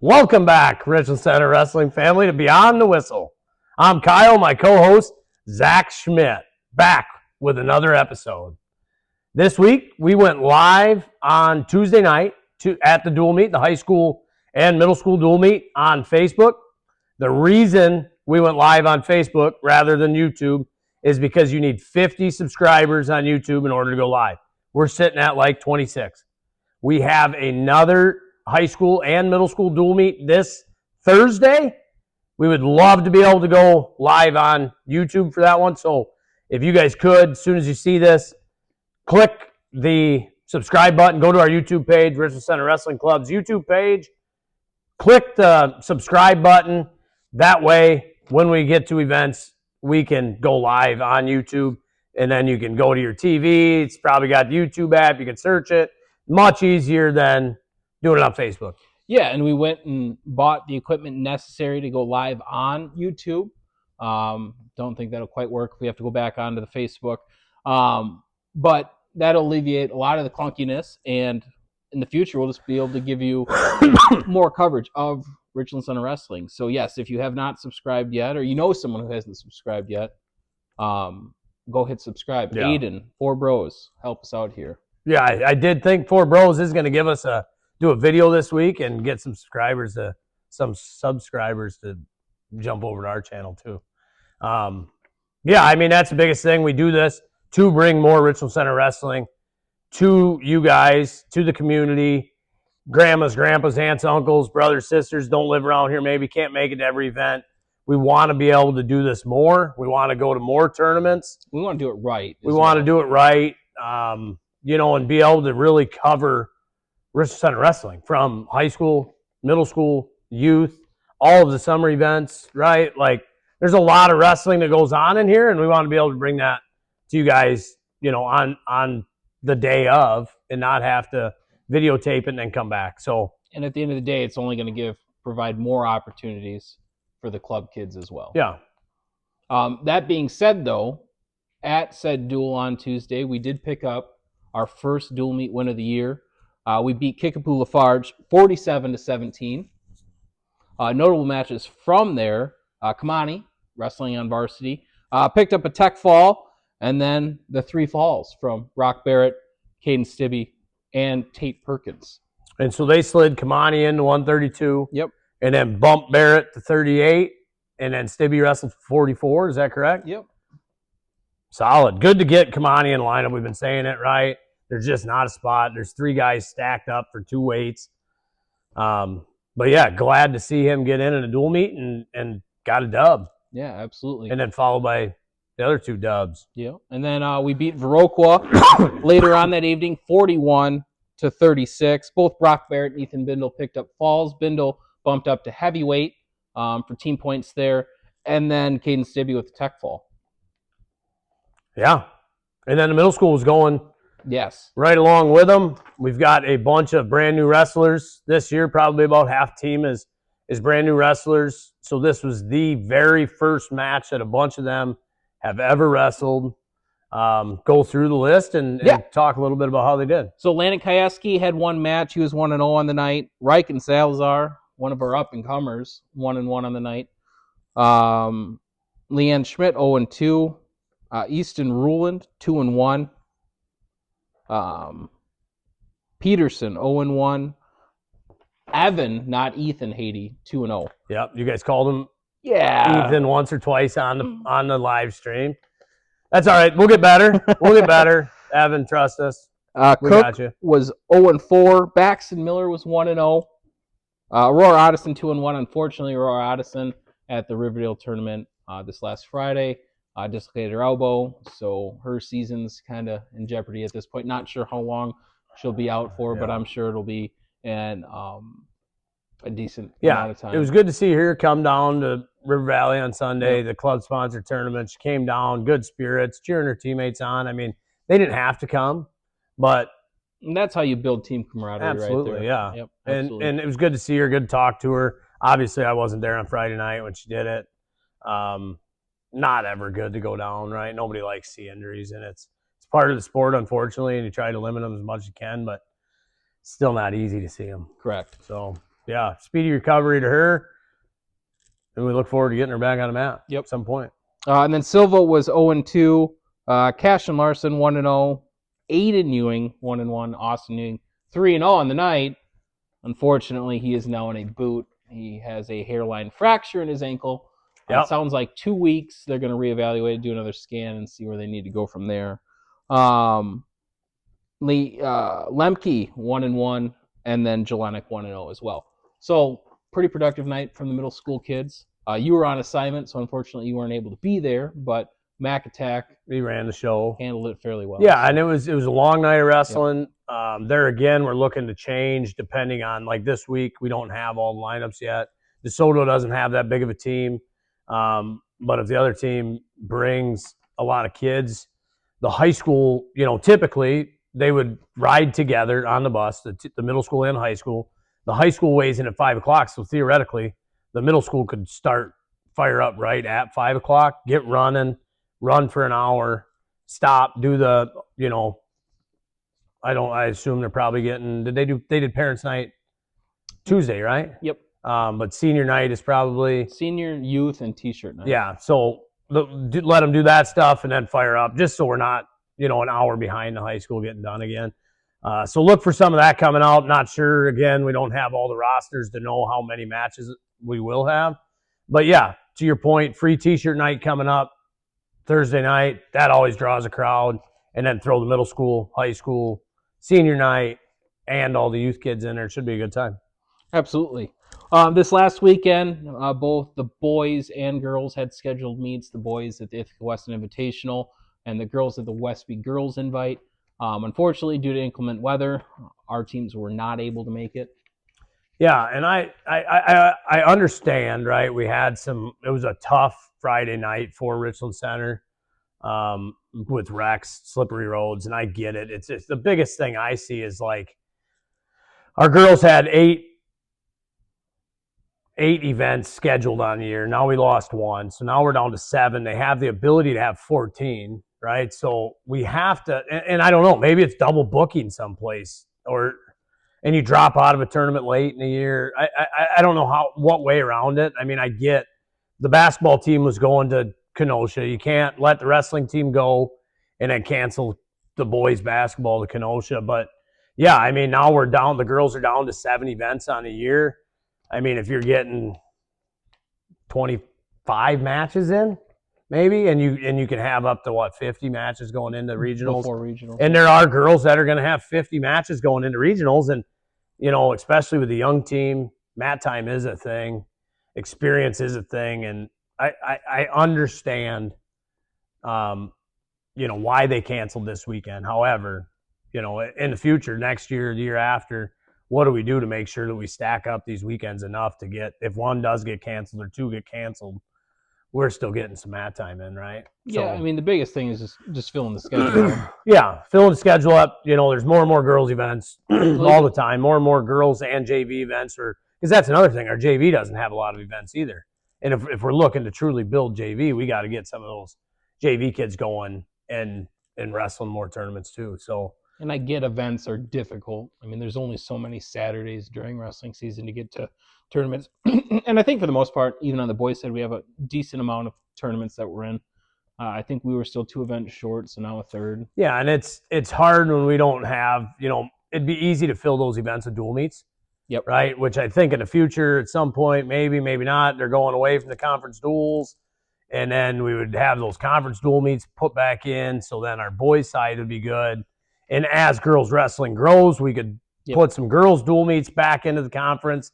Welcome back, Richland Center Wrestling family, to Beyond the Whistle. I'm Kyle, my co-host, Zach Schmidt, back with another episode. This week, we went live on Tuesday night at the dual meet, the high school and middle school dual meet on Facebook. The reason we went live on Facebook rather than YouTube is because you need 50 subscribers on YouTube in order to go live. We're sitting at like 26. We have another high school and middle school dual meet this Thursday. We would love to be able to go live on YouTube for that one. So if you guys could, as soon as you see this, click the subscribe button, go to our YouTube page, Richland Center Wrestling Club's YouTube page, click the subscribe button. That way, when we get to events, we can go live on YouTube, and then you can go to your TV. It's probably got the YouTube app. You can search it. Much easier than doing it on Facebook. Yeah, and we went and bought the equipment necessary to go live on YouTube. Don't think that'll quite work if we have to go back onto the Facebook. But that'll alleviate a lot of the clunkiness, and in the future, we'll just be able to give you more coverage of Richland Center Wrestling. So, yes, if you have not subscribed yet, or you know someone who hasn't subscribed yet, go hit subscribe. Yeah. Aiden, Four Bros, help us out here. Yeah, I did think Four Bros is going to give us do a video this week and get some subscribers to jump over to our channel too. Yeah, I mean, that's the biggest thing. We do this to bring more Richland Center Wrestling to you guys, to the community. Grandmas, grandpas, aunts, uncles, brothers, sisters don't live around here, maybe can't make it to every event. We want to be able to do this more. We want to go to more tournaments. We want to do it right. We want to do it right, and be able to really cover Richland Center Wrestling from high school, middle school, youth, all of the summer events, right? Like, there's a lot of wrestling that goes on in here, and we want to be able to bring that to you guys, on the day of, and not have to videotape it and then come back. So, and at the end of the day, it's only going to provide more opportunities for the club kids as well. Yeah. That being said, though, at said duel on Tuesday, we did pick up our first dual meet win of the year. We beat Kickapoo Lafarge 47-17. Notable matches from there: Kamani wrestling on varsity picked up a tech fall, and then the three falls from Brock Barrett, Caden Stibbe, and Tate Perkins. And so they slid Kamani into 132. Yep. And then bumped Barrett to 38, and then Stibbe wrestled 44. Is that correct? Yep. Solid. Good to get Kamani in lineup. We've been saying it, right? There's just not a spot. There's three guys stacked up for two weights. But yeah, glad to see him get in a dual meet and got a dub. Yeah, absolutely. And then followed by the other two dubs. Yeah. And then we beat Viroqua later on that evening, 41-36. Both Brock Barrett and Ethan Bindle picked up falls. Bindle bumped up to heavyweight for team points there. And then Caden Stibbe with the tech fall. Yeah. And then the middle school was going right along with them. We've got a bunch of brand new wrestlers this year. Probably about half team is brand new wrestlers. So this was the very first match that a bunch of them have ever wrestled. Go through the list and talk a little bit about how they did. So Landon Kayeski had one match. He was 1-0 on the night. Reich and Salazar, one of our up-and-comers, 1-1 on the night. Leanne Schmidt, 0-2. Easton Ruland, 2-1. Peterson, 0-1. Evan, not Ethan Haiti, 2-0. Yep, you guys called him Ethan once or twice on the live stream. That's all right. We'll get better. Evan, trust us. Cook was 0-4. Baxton Miller was 1-0. Aurora Addison 2-1. Unfortunately, Aurora Addison at the Riverdale tournament this last Friday dislocated her elbow, so her season's kind of in jeopardy at this point. Not sure how long she'll be out for, but I'm sure it'll be a decent amount of time. It was good to see her come down to River Valley on Sunday, the club-sponsored tournament. She came down, good spirits, cheering her teammates on. I mean, they didn't have to come, but... And that's how you build team camaraderie right there. Absolutely, yeah. Yep, absolutely. And it was good to see her, good to talk to her. Obviously, I wasn't there on Friday night when she did it. Not ever good to go down, right? Nobody likes to see injuries, and it's part of the sport, unfortunately, and you try to limit them as much as you can, but still not easy to see them. Correct. So, yeah, speedy recovery to her. And we look forward to getting her back on the mat at some point. And then Silva was 0-2. Cash and Larson 1-0. Aiden Ewing 1-1. Austin Ewing 3-0 on the night. Unfortunately, he is now in a boot. He has a hairline fracture in his ankle. It sounds like 2 weeks. They're going to reevaluate, do another scan, and see where they need to go from there. Lemke 1-1, and then Jelenik 1-0 as well. So pretty productive night from the middle school kids. You were on assignment, so unfortunately you weren't able to be there, but Mac Attack, he ran the show, handled it fairly well. Yeah, so. And it was a long night of wrestling. There again, we're looking to change depending on, like this week, we don't have all the lineups yet. DeSoto doesn't have that big of a team, but if the other team brings a lot of kids, the high school, typically they would ride together on the bus, the middle school and high school. The high school weighs in at 5 o'clock, so theoretically, the middle school could fire up right at 5 o'clock, get running, run for an hour, stop, do the, I assume they're probably getting, they did parents' night Tuesday, right? Yep. But senior night is probably senior, youth, and t-shirt night. Yeah, so let them do that stuff and then fire up, just so we're not, an hour behind the high school getting done again. So look for some of that coming out. Not sure, again, we don't have all the rosters to know how many matches we will have. But yeah, to your point, free t-shirt night coming up Thursday night. That always draws a crowd. And then throw the middle school, high school, senior night, and all the youth kids in there. It should be a good time. Absolutely. This last weekend, both the boys and girls had scheduled meets. The boys at the Ithaca Western Invitational and the girls at the Westby Girls Invite. Unfortunately, due to inclement weather, our teams were not able to make it. Yeah, and I understand, right? We had it was a tough Friday night for Richland Center with wrecks, slippery roads, and I get it. It's the biggest thing I see is like our girls had eight events scheduled on the year. Now we lost one, so now we're down to 7. They have the ability to have 14, right? So we have to, and I don't know, maybe it's double booking someplace, and you drop out of a tournament late in the year. I don't know what way around it. I mean, I get the basketball team was going to Kenosha. You can't let the wrestling team go and then cancel the boys basketball to Kenosha. But yeah, I mean, now we're down. The girls are down to 7 events on a year. I mean, if you're getting 25 matches in, maybe, and you can have up to 50 matches going into regionals. Before regionals. And there are girls that are going to have 50 matches going into regionals, and especially with the young team, mat time is a thing, experience is a thing, and I understand, why they canceled this weekend. However, in the future, next year, the year after, what do we do to make sure that we stack up these weekends enough to get, if one does get canceled or 2 get canceled, we're still getting some mat time in, right? Yeah, I mean, the biggest thing is just filling the schedule up. Yeah, filling the schedule up. There's more and more girls events all the time, more and more girls and JV events, because that's another thing. Our JV doesn't have a lot of events either. And if we're looking to truly build JV, we got to get some of those JV kids going and wrestling more tournaments too. So. And I get events are difficult. I mean, there's only so many Saturdays during wrestling season to get to tournaments. And I think for the most part, even on the boys' side, we have a decent amount of tournaments that we're in. I think we were still 2 events short, so now a 3rd. Yeah, and it's hard when we don't have, it'd be easy to fill those events with dual meets. Yep. Right, which I think in the future at some point, maybe not, they're going away from the conference duels. And then we would have those conference dual meets put back in, so then our boys' side would be good. And as girls wrestling grows, we could put some girls dual meets back into the conference.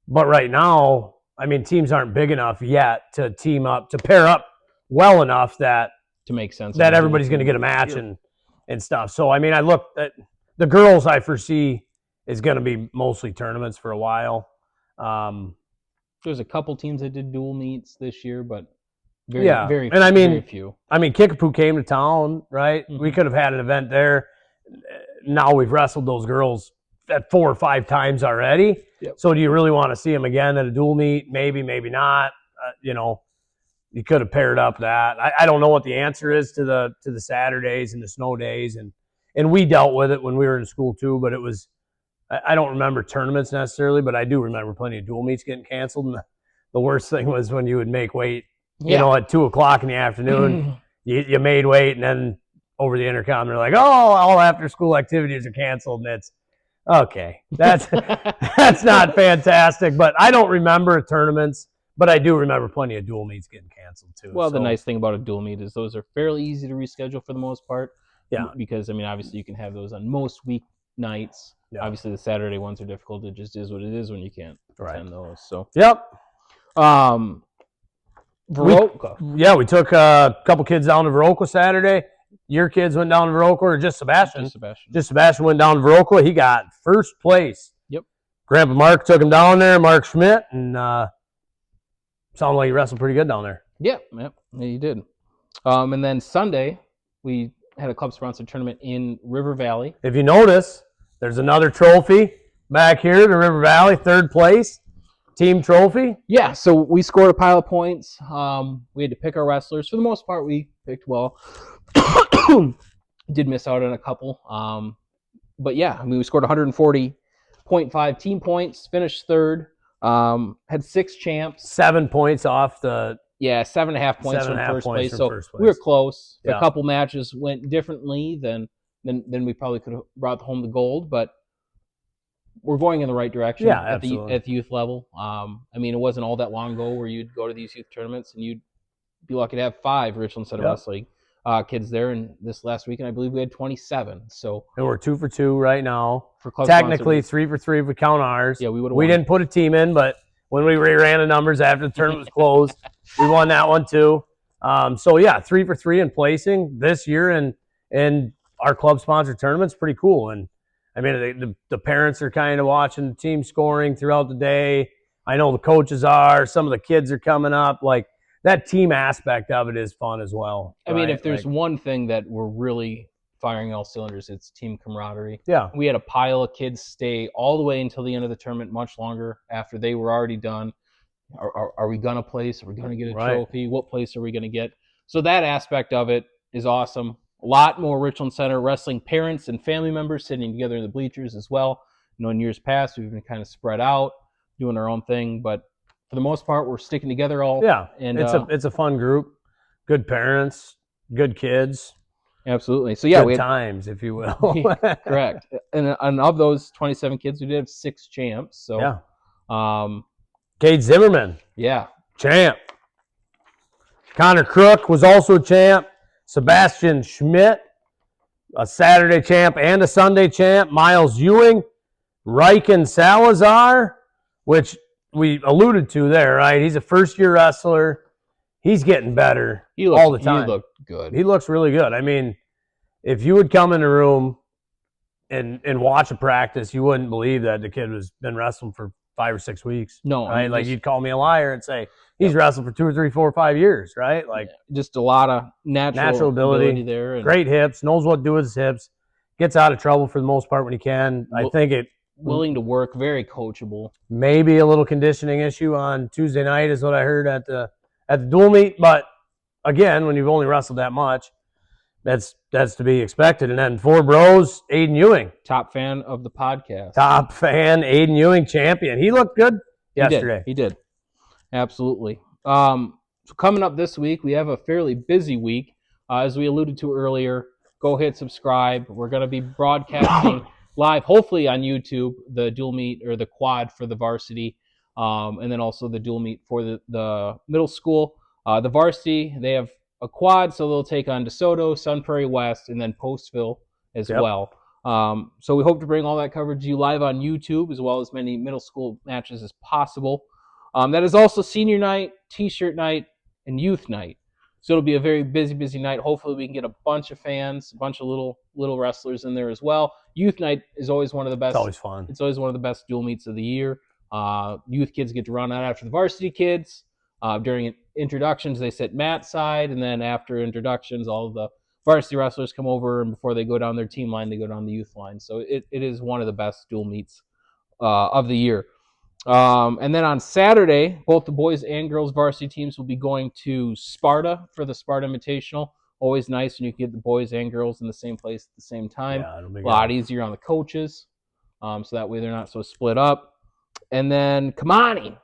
But right now, I mean, teams aren't big enough yet to team up, to pair up well enough that to make sense that everybody's going to get a match and stuff. So, I mean, I look at the girls I foresee is going to be mostly tournaments for a while. There's a couple teams that did dual meets this year, but very few. I mean, Kickapoo came to town, right? Mm-hmm. We could have had an event there. Now we've wrestled those girls at 4 or 5 times already. Yep. So do you really want to see them again at a dual meet? Maybe, maybe not. You could have paired up that. I don't know what the answer is to the Saturdays and the snow days, and we dealt with it when we were in school too. But it was I don't remember tournaments necessarily, but I do remember plenty of dual meets getting canceled. And the worst thing was when you would make weight, you know, at 2:00 in the afternoon, you made weight, and then over the intercom, they're like, "Oh, all after school activities are canceled." And it's okay. That's not fantastic, but I don't remember tournaments, but I do remember plenty of dual meets getting canceled too. Well, the nice thing about a dual meet is those are fairly easy to reschedule for the most part. Yeah. Because, I mean, obviously you can have those on most weeknights. Yeah. Obviously the Saturday ones are difficult. It just is what it is when you can't attend those. So. Yep. Viroqua. We took a couple kids down to Viroqua Saturday. Your kids went down to Viroqua, or just Sebastian? Just Sebastian went down to Viroqua. He got first place. Yep. Grandpa Mark took him down there, Mark Schmidt, and sounded like he wrestled pretty good down there. Yep, he did. And then Sunday, we had a club-sponsored tournament in River Valley. If you notice, there's another trophy back here to River Valley, third place. Team trophy? Yeah, so we scored a pile of points. We had to pick our wrestlers. For the most part, we picked well. Did miss out on a couple. But yeah, I mean, we scored 140.5 team points, finished third, had 6 champs. 7 points off the... Yeah, 7.5 points from first place. So we were close. Yeah. A couple matches went differently than we probably could have brought home the gold, but we're going in the right direction at the youth level. I mean, it wasn't all that long ago where you'd go to these youth tournaments and you'd be lucky to have 5 Richland Center Wrestling kids there. And this last weekend, I believe we had 27. So and we're 2 for 2 right now. For technically 3 for 3 if we count ours. Yeah, we didn't put a team in, but when we ran the numbers after the tournament was closed, we won that one too. So yeah, 3 for 3 in placing this year, and our club sponsored tournament's pretty cool. And I mean, the parents are kind of watching the team scoring throughout the day. I know the coaches are. Some of the kids are coming up. Like, that team aspect of it is fun as well. I mean, if there's one thing that we're really firing all cylinders, it's team camaraderie. Yeah. We had a pile of kids stay all the way until the end of the tournament, much longer after they were already done. Are we going to place? Are we going to get a trophy? What place are we going to get? So that aspect of it is awesome. A lot more Richland Center wrestling parents and family members sitting together in the bleachers as well. You know, in years past, we've been kind of spread out, doing our own thing, but for the most part, we're sticking together all. Yeah, and it's a fun group, good parents, good kids. Absolutely. So yeah, we had times, if you will. Correct. And of those 27 kids, we did have 6 champs. So yeah. Cade Zimmerman. Yeah. Champ. Connor Crook was also a champ. Sebastian Schmidt, a Saturday champ and a Sunday champ. Miles Ewing, Riken Salazar, which we alluded to there, right? He's a first-year wrestler. He's getting better all the time. He looked good. He looks really good. I mean, if you would come in a room and watch a practice, you wouldn't believe that the kid was been wrestling for 5 or 6 weeks. No. Right? Like, you'd call me a liar and say, he's wrestled for 2 or 3, 4 or 5 years, right? Like, just a lot of natural ability there. And great hips, knows what to do with his hips, gets out of trouble for the most part when he can. I think willing to work, very coachable. Maybe a little conditioning issue on Tuesday night is what I heard at the dual meet, but again, when you've only wrestled that much, that's to be expected. And then 4 bros, Aiden Ewing. Top fan of the podcast. Top fan, Aiden Ewing, champion. He looked good yesterday. He did. Absolutely. So coming up this week, we have a fairly busy week. As we alluded to earlier, go hit subscribe. We're going to be broadcasting live, hopefully on YouTube, the dual meet or the quad for the varsity, and then also the dual meet for the middle school. The varsity, they have a quad, so they'll take on DeSoto, Sun Prairie West, and then Postville as well. So we hope to bring all that coverage to you live on YouTube, as well as many middle school matches as possible. That is also senior night, t-shirt night, and youth night. So it'll be a very busy night. Hopefully we can get a bunch of fans, a bunch of little wrestlers in there as well. Youth night is always one of the best. It's always fun. It's always one of the best dual meets of the year. Youth kids get to run out after the varsity kids. During introductions, they sit mat side, and then after introductions, all of the varsity wrestlers come over, and before they go down their team line, they go down the youth line. So it is one of the best dual meets of the year. And then on Saturday, both the boys and girls varsity teams will be going to Sparta for the Sparta Invitational. Always nice when you can get the boys and girls in the same place at the same time. Yeah, it'll be a lot easier on the coaches. so that way they're not so split up. And then Kamani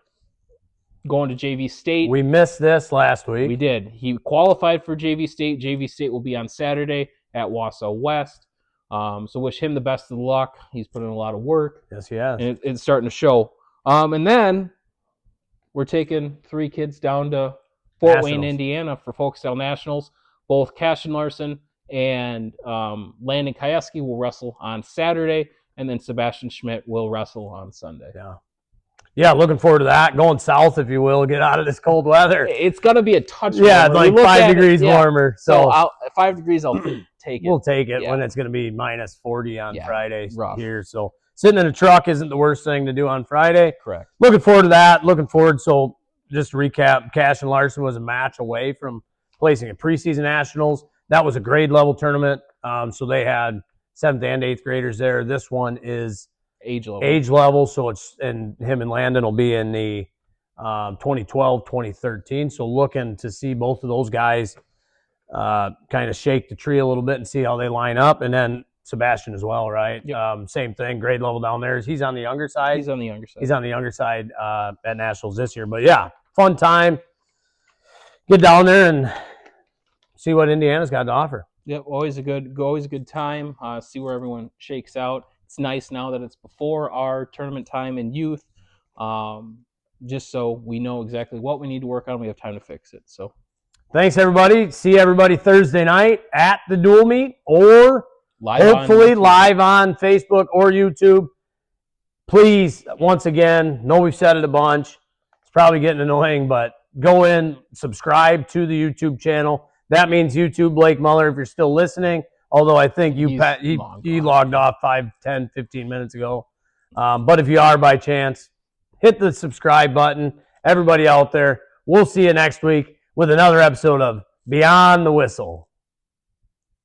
going to JV State. We missed this last week. We did. He qualified for JV State. JV State will be on Saturday at Wausau West. So wish him the best of luck. He's put in a lot of work. Yes, he has. And it's starting to show. And then we're taking 3 kids down to Fort Wayne, Indiana for Folkstyle Nationals. Both Cash and Larson and Landon Kayeski will wrestle on Saturday, and then Sebastian Schmidt will wrestle on Sunday. Yeah, looking forward to that. Going south, if you will, get out of this cold weather. It's going to be a touch warmer. Yeah, it's like 5 degrees warmer. So 5 degrees, I'll take it. We'll take it when it's going to be minus 40 on Friday here. So sitting in a truck isn't the worst thing to do on Friday. Correct. Looking forward to that. So just to recap, Cash and Larson was a match away from placing at preseason nationals. That was a grade level tournament. So they had 7th and 8th graders there. This one is age level. So and him and Landon will be in the 2012, 2013. So looking to see both of those guys kind of shake the tree a little bit and see how they line up. And then Sebastian as well, right? Yep. Same thing, grade level down there. He's on the younger side. He's on the younger side at nationals this year. But yeah, fun time. Get down there and see what Indiana's got to offer. Yep, always a good time. See where everyone shakes out. It's nice now that it's before our tournament time in youth, just so we know exactly what we need to work on. We have time to fix it. So, thanks everybody. See everybody Thursday night at the dual meet or hopefully live on Facebook or YouTube. Please, once again, know we've said it a bunch. It's probably getting annoying, but go in, subscribe to the YouTube channel. That means YouTube, Blake Muller, if you're still listening. Although I think you logged off 5, 10, 15 minutes ago. But if you are by chance, hit the subscribe button. Everybody out there, we'll see you next week with another episode of Beyond the Whistle.